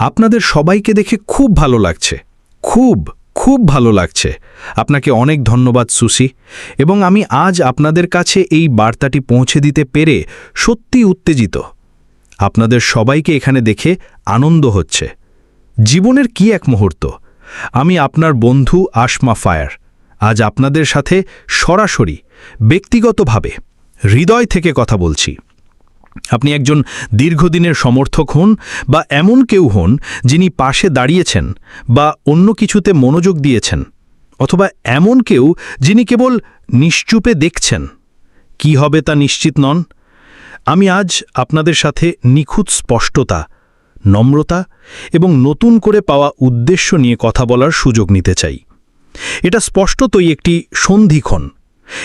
আপনাদের সবাইকে দেখে খুব ভালো লাগছে, খুব খুব ভালো লাগছে। আপনাকে অনেক ধন্যবাদ সুসি, এবং আমি আজ আপনাদের কাছে এই বার্তাটি পৌঁছে দিতে পেরে সত্যি উত্তেজিত। আপনাদের সবাইকে এখানে দেখে আনন্দ হচ্ছে। জীবনের কি এক মুহূর্ত। আমি আপনার বন্ধু আসমা ফায়ার আজ আপনাদের সাথে সরাসরি ব্যক্তিগতভাবে হৃদয় থেকে কথা বলছি। আপনি একজন দীর্ঘদিনের সমর্থক হন বা এমন কেউ হন যিনি পাশে দাঁড়িয়েছেন বা অন্য কিছুতে মনোযোগ দিয়েছেন, অথবা এমন কেউ যিনি কেবল নিশ্চুপে দেখছেন, কি হবে তা নিশ্চিত নন, আমি আজ আপনাদের সাথে নিখুঁত স্পষ্টতা, নম্রতা এবং নতুন করে পাওয়া উদ্দেশ্য নিয়ে কথা বলার সুযোগ নিতে চাই। এটা স্পষ্টতই একটি সন্ধিক্ষণ,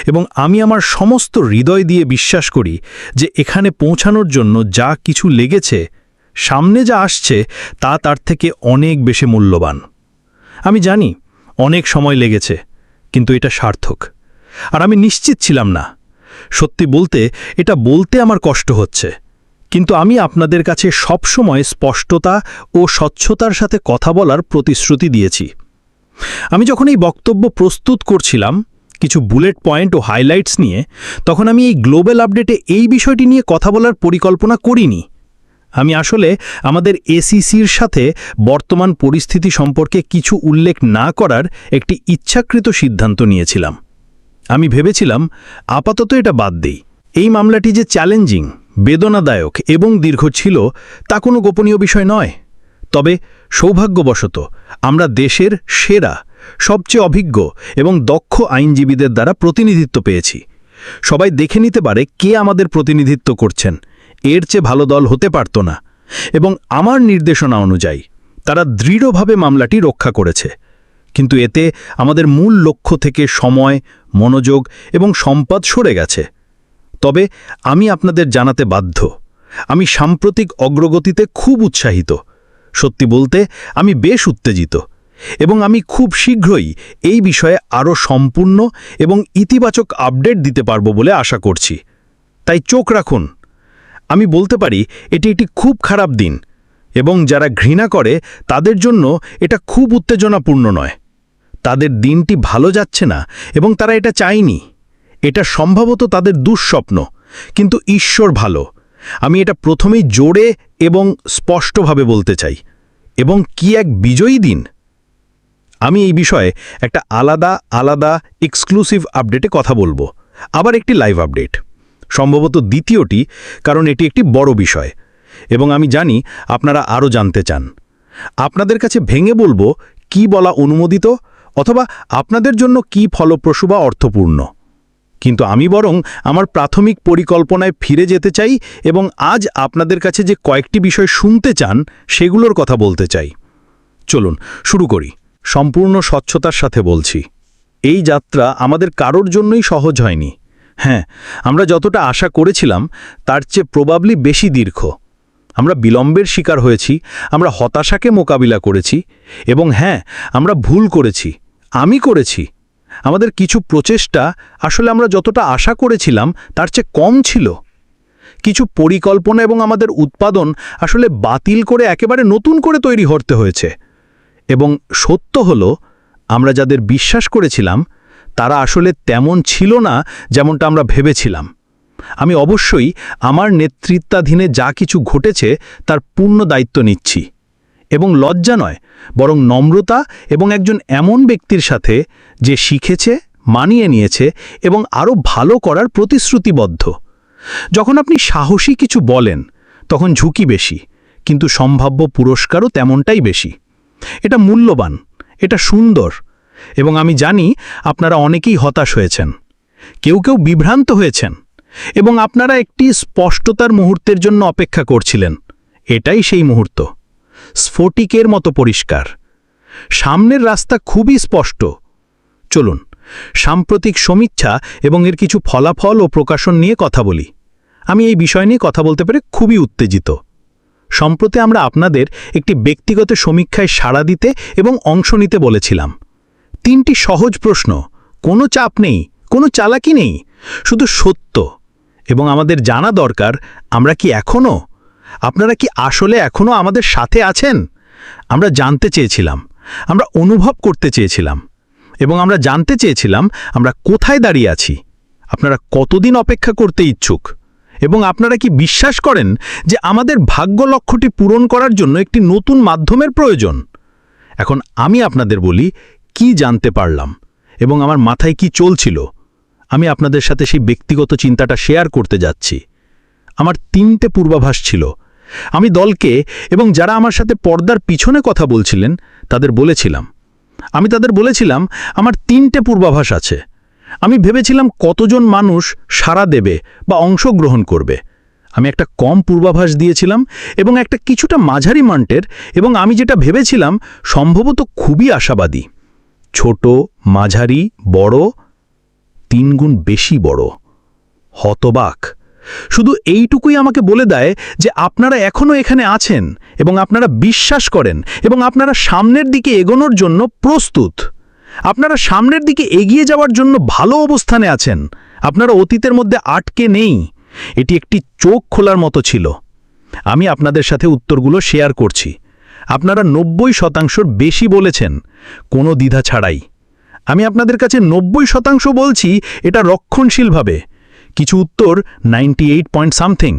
এবং আমি আমার সমস্ত হৃদয় দিয়ে বিশ্বাস করি যে এখানে পৌঁছানোর জন্য যা কিছু লেগেছে, সামনে যা আসছে তা তার থেকে অনেক বেশি মূল্যবান। আমি জানি অনেক সময় লেগেছে, কিন্তু এটা সার্থক। আর আমি নিশ্চিত ছিলাম না। সত্যি বলতে এটা বলতে আমার কষ্ট হচ্ছে, কিন্তু আমি আপনাদের কাছে সবসময় স্পষ্টতা ও স্বচ্ছতার সাথে কথা বলার প্রতিশ্রুতি দিয়েছি। আমি যখন এই বক্তব্য প্রস্তুত করছিলাম কিছু বুলেট পয়েন্ট ও হাইলাইটস নিয়ে, তখন আমি এই গ্লোবাল আপডেটে এই বিষয়টি নিয়ে কথা বলার পরিকল্পনা করিনি। আমি আসলে আমাদের এসিসির সাথে বর্তমান পরিস্থিতি সম্পর্কে কিছু উল্লেখ না করার একটি ইচ্ছাকৃত সিদ্ধান্ত নিয়েছিলাম। আমি ভেবেছিলাম আপাতত এটা বাদ দেই। এই মামলাটি যে চ্যালেঞ্জিং, বেদনাদায়ক এবং দীর্ঘ ছিল তা কোনো গোপনীয় বিষয় নয়। তবে সৌভাগ্যবশত আমরা দেশের সেরা, সবচেয়ে অভিজ্ঞ এবং দক্ষ আইনজীবীদের দ্বারা প্রতিনিধিত্ব পেয়েছি। সবাই দেখে নিতে পারে কে আমাদের প্রতিনিধিত্ব করছেন। এর চেয়ে ভালো দল হতে পারত না, এবং আমার নির্দেশনা অনুযায়ী তারা দৃঢ়ভাবে মামলাটি রক্ষা করেছে। কিন্তু এতে আমাদের মূল লক্ষ্য থেকে সময়, মনোযোগ এবং সম্পদ সরে গেছে। তবে আমি আপনাদের জানাতে বাধ্য, আমি সাম্প্রতিক অগ্রগতিতে খুব উৎসাহিত। সত্যি বলতে আমি বেশ উত্তেজিত, এবং আমি খুব শীঘ্রই এই বিষয়ে আরও সম্পূর্ণ এবং ইতিবাচক আপডেট দিতে পারব বলে আশা করছি। তাই চোখ রাখুন। আমি বলতে পারি এটি একটি খুব খারাপ দিন, এবং যারা ঘৃণা করে তাদের জন্য এটা খুব উত্তেজনাপূর্ণ নয়। তাদের দিনটি ভালো যাচ্ছে না এবং তারা এটা চায়নি। এটা সম্ভবত তাদের দুঃস্বপ্ন, কিন্তু ঈশ্বর ভালো। আমি এটা প্রথমেই জোরে এবং স্পষ্টভাবে বলতে চাই। এবং কি এক বিজয়ী দিন! আমি এই বিষয়ে একটা আলাদা এক্সক্লুসিভ আপডেটে কথা বলবো, আবার একটি লাইভ আপডেট, সম্ভবত দ্বিতীয়টি, কারণ এটি একটি বড় বিষয় এবং আমি জানি আপনারা আরও জানতে চান। আপনাদের কাছে ভেঙে বলবো কি বলা অনুমোদিত, অথবা আপনাদের জন্য কি ফলপ্রসূ বা অর্থপূর্ণ। কিন্তু আমি বরং আমার প্রাথমিক পরিকল্পনায় ফিরে যেতে চাই এবং আজ আপনাদের কাছে যে কয়েকটি বিষয় শুনতে চান সেগুলোর কথা বলতে চাই। চলুন শুরু করি। সম্পূর্ণ স্বচ্ছতার সাথে বলছি, এই যাত্রা আমাদের কারোর জন্যই সহজ হয়নি। হ্যাঁ, আমরা যতটা আশা করেছিলাম তার চেয়ে প্রবাবলি বেশি দীর্ঘ। আমরা বিলম্বের শিকার হয়েছি, আমরা হতাশাকে মোকাবিলা করেছি, এবং হ্যাঁ, আমরা ভুল করেছি। আমি করেছি। আমাদের কিছু প্রচেষ্টা আসলে আমরা যতটা আশা করেছিলাম তার চেয়ে কম ছিল। কিছু পরিকল্পনা এবং আমাদের উৎপাদন আসলে বাতিল করে একেবারে নতুন করে তৈরি করতে হয়েছে। এবং সত্য হলো, আমরা যাদের বিশ্বাস করেছিলাম তারা আসলে তেমন ছিল না যেমনটা আমরা ভেবেছিলাম। আমি অবশ্যই আমার নেতৃত্বাধীনে যা কিছু ঘটেছে তার পূর্ণ দায়িত্ব নিচ্ছি, এবং লজ্জা নয়, বরং নম্রতা এবং একজন এমন ব্যক্তির সাথে যে শিখেছে, মানিয়ে নিয়েছে এবং আরও ভালো করার প্রতিশ্রুতিবদ্ধ। যখন আপনি সাহসী কিছু বলেন তখন ঝুঁকি বেশি, কিন্তু সম্ভাব্য পুরস্কারও তেমনটাই বেশি। এটা মূল্যবান, এটা সুন্দর, এবং আমি জানি আপনারা অনেকেই হতাশ হয়েছেন, কেউ কেউ বিভ্রান্ত হয়েছেন, এবং আপনারা একটি স্পষ্টতার মুহূর্তের জন্য অপেক্ষা করছিলেন। এটাই সেই মুহূর্ত, স্ফটিকের মতো পরিষ্কার। সামনের রাস্তা খুবই স্পষ্ট। চলুন সাম্প্রতিক সমীক্ষা এবং এর কিছু ফলাফল ও প্রকাশন নিয়ে কথা বলি। আমি এই বিষয় নিয়ে কথা বলতে পেরে খুবই উত্তেজিত। সম্প্রতি আমরা আপনাদের একটি ব্যক্তিগত সমীক্ষায় সাড়া দিতে এবং অংশ নিতে বলেছিলাম। 3টি সহজ প্রশ্ন, কোনো চাপ নেই, কোনো চালাকি নেই, শুধু সত্য। এবং আমাদের জানা দরকার, আমরা কি আপনারা কি আসলে এখনও আমাদের সাথে আছেন, আমরা জানতে চেয়েছিলাম, আমরা অনুভব করতে চেয়েছিলাম, এবং আমরা জানতে চেয়েছিলাম আমরা কোথায় দাঁড়িয়ে আছি, আপনারা কতদিন অপেক্ষা করতে ইচ্ছুক, এবং আপনারা কি বিশ্বাস করেন যে আমাদের ভাগ্য লক্ষ্যটি পূরণ করার জন্য একটি নতুন মাধ্যমের প্রয়োজন। এখন আমি আপনাদের বলি কি জানতে পারলাম এবং আমার মাথায় কি চলছিল। আমি আপনাদের সাথে সেই ব্যক্তিগত চিন্তাটা শেয়ার করতে যাচ্ছি। আমার 3টে পূর্বাভাস ছিল। আমি দলকে এবং যারা আমার সাথে পর্দার পিছনে কথা বলছিলেন তাদের বলেছিলাম, আমার 3টে পূর্বাভাস আছে। আমি ভেবেছিলাম কতজন মানুষ সাড়া দেবে বা অংশগ্রহণ করবে। আমি একটা কম পূর্বাভাস দিয়েছিলাম এবং একটা কিছুটা মাঝারি মান্টের, এবং আমি যেটা ভেবেছিলাম সম্ভবত খুবই আশাবাদী। ছোট, মাঝারি, বড়, 3 গুণ বেশি বড়। হতবাক। শুধু এইটুকুই আমাকে বলে দেয় যে আপনারা এখনও এখানে আছেন এবং আপনারা বিশ্বাস করেন এবং আপনারা সামনের দিকে এগোনোর জন্য প্রস্তুত। আপনারা সামনের দিকে এগিয়ে যাওয়ার জন্য ভালো অবস্থানে আছেন। আপনারা অতীতের মধ্যে আটকে নেই। এটি একটি চোখ খোলার মতো ছিল। আমি আপনাদের সাথে উত্তরগুলো শেয়ার করছি। আপনারা 90% বেশি বলেছেন, কোনো দ্বিধা ছাড়াই। আমি আপনাদের কাছে 90% বলছি, এটা রক্ষণশীলভাবে। কিছু উত্তর 98 পয়েন্ট সামথিং,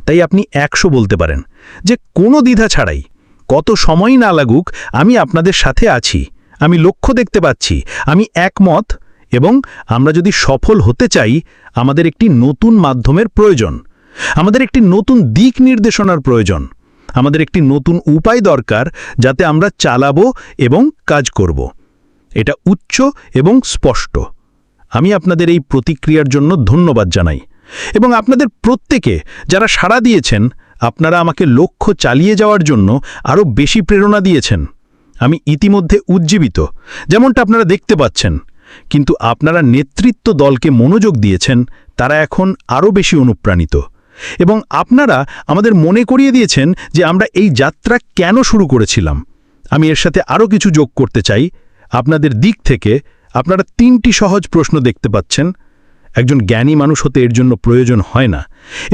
তাই আপনি 100 বলতে পারেন, যে কোনো দ্বিধা ছাড়াই। কত সময়ই না লাগুক, আমি আপনাদের সাথে আছি। আমি লক্ষ্য দেখতে পাচ্ছি, আমি একমত, এবং আমরা যদি সফল হতে চাই আমাদের একটি নতুন মাধ্যমের প্রয়োজন। আমাদের একটি নতুন দিক নির্দেশনার প্রয়োজন। আমাদের একটি নতুন উপায় দরকার যাতে আমরা চালাবো এবং কাজ করব। এটা উচ্চ এবং স্পষ্ট। আমি আপনাদের এই প্রতিক্রিয়ার জন্য ধন্যবাদ জানাই, এবং আপনাদের প্রত্যেকে যারা সাড়া দিয়েছেন, আপনারা আমাকে লক্ষ্য চালিয়ে যাওয়ার জন্য আরও বেশি প্রেরণা দিয়েছেন। আমি ইতিমধ্যে উজ্জীবিত, যেমনটা আপনারা দেখতে পাচ্ছেন, কিন্তু আপনারা নেতৃত্ব দলকে মনোযোগ দিয়েছেন, তারা এখন আরও বেশি অনুপ্রাণিত, এবং আপনারা আমাদের মনে করিয়ে দিয়েছেন যে আমরা এই যাত্রা কেন শুরু করেছিলাম। আমি এর সাথে আরও কিছু যোগ করতে চাই। আপনাদের দিক থেকে আপনারা 3টি সহজ প্রশ্ন দেখতে পাচ্ছেন। একজন জ্ঞানী মানুষ হতে এর জন্য প্রয়োজন হয় না,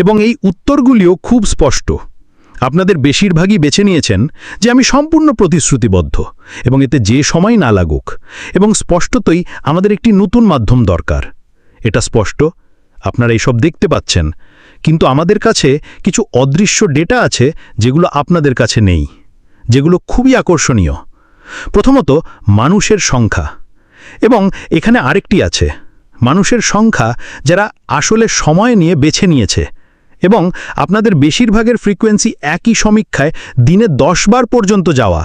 এবং এই উত্তরগুলিও খুব স্পষ্ট। আপনাদের বেশিরভাগই বেছে নিয়েছেন যে আমি সম্পূর্ণ প্রতিশ্রুতিবদ্ধ, এবং এতে যে সময় না লাগুক, এবং স্পষ্টতই আমাদের একটি নতুন মাধ্যম দরকার। এটা স্পষ্ট, আপনারা এইসব দেখতে পাচ্ছেন, কিন্তু আমাদের কাছে কিছু অদৃশ্য ডেটা আছে যেগুলো আপনাদের কাছে নেই, যেগুলো খুবই আকর্ষণীয়। প্রথমত, মানুষের সংখ্যা, এবং এখানে আরেকটি আছে, মানুষের সংখ্যা যারা আসলে সময় নিয়ে বেছে নিয়েছে, এবং আপনাদের বেশিরভাগের ফ্রিকোয়েন্সি একই সমীক্ষায় দিনে 10 বার পর্যন্ত যাওয়া।